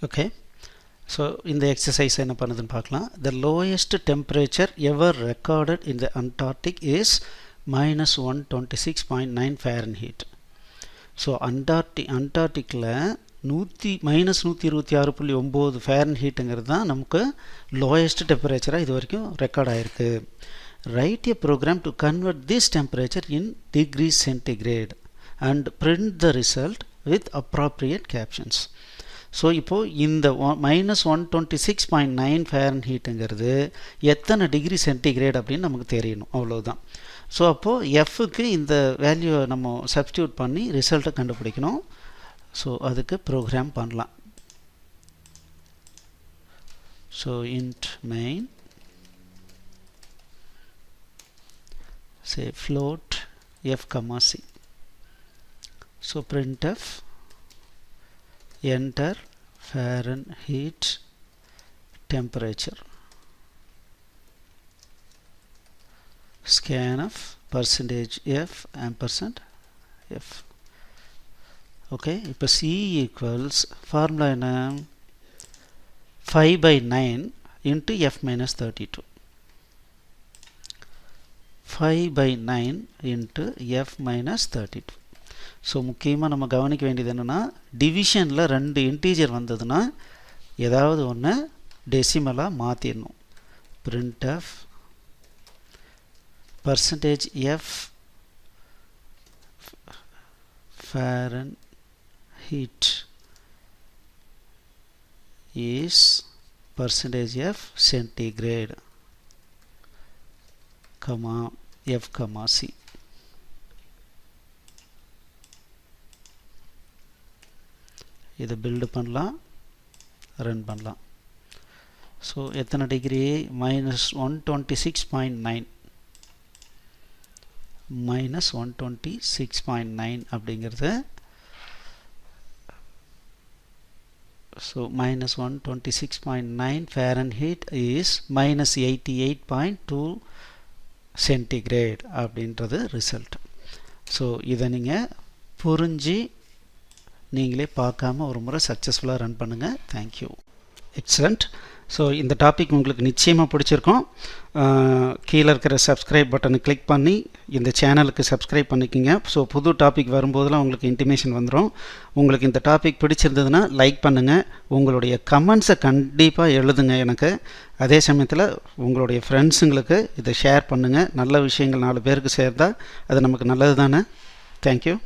Okay, so in the exercise என்ன பண்ணுதுன்னு பார்க்கலாம். The lowest temperature ever recorded in the Antarctic is minus 126.9 Fahrenheit. So அண்டார்டிக்கில் minus 126.9 ஃபேரன்ஹீட்டுங்கிறது தான் நமக்கு lowest டெம்பரேச்சராக இது வரைக்கும் ரெக்கார்ட் ஆகிருக்கு. Right a program to convert this temperature in degrees centigrade and print the result with appropriate captions. So இப்போது இந்த minus 126.9 ஃபேரன்ஹீட்டுங்கிறது எத்தனை degree centigrade அப்படின்னு நமக்கு தெரியணும், அவ்வளோதான். ஸோ அப்போது எஃப்க்கு இந்த வேல்யூவை நம்ம சப்ஸ்டியூட் பண்ணி ரிசல்ட்டை கண்டுபிடிக்கணும். ஸோ அதுக்கு ப்ரோக்ராம் பண்ணலாம். So int main say float f comma c. So printf enter Fahrenheit temperature, scanf percentage f ampersand f. Okay, இப்போ c equals formula என்ன, 5/9 into f minus 32, 5/9 into f minus 32. So முக்கியமாக நம்ம கவனிக்க வேண்டியது என்னென்னா, டிவிஷனில் 2 இன்டீஜர் வந்ததுன்னா ஏதாவது ஒன்று டெசிமலாக மாற்றிடணும். printf percentage f Fahrenheit is percentage f centigrade, comma f comma c. இதை பில்டு பண்ணலாம், ரன் பண்ணலாம். ஸோ எத்தனை டிகிரி, மைனஸ் 126.9 மைனஸ் 126.9 அப்படிங்கிறது. So minus 126.9 Fahrenheit is minus 88.2 centigrade அப்படின்றது ரிசல்ட். ஸோ இதை நீங்கள் புரிஞ்சு நீங்களே பார்க்காம ஒரு முறை சக்ஸஸ்ஃபுல்லாக ரன் பண்ணுங்கள். தேங்க்யூ. எக்ஸலண்ட். ஸோ இந்த டாபிக் உங்களுக்கு நிச்சயமாக பிடிச்சிருக்கும். கீழே இருக்கிற சப்ஸ்கிரைப் பட்டனை கிளிக் பண்ணி இந்த சேனலுக்கு சப்ஸ்கிரைப் பண்ணிக்கோங்க. ஸோ புது டாபிக் வரும்போதெல்லாம் உங்களுக்கு இன்டிமேஷன் வந்துடும். உங்களுக்கு இந்த டாபிக் பிடிச்சிருந்ததுன்னா லைக் பண்ணுங்கள். உங்களுடைய கமெண்ட்ஸை கண்டிப்பாக எழுதுங்க எனக்கு. அதே சமயத்தில் உங்களுடைய ஃப்ரெண்ட்ஸுங்களுக்கு இதை ஷேர் பண்ணுங்கள். நல்ல விஷயங்கள் 4 பேருக்கு சேர்ந்தால் அது நமக்கு நல்லது தானே. தேங்க்யூ.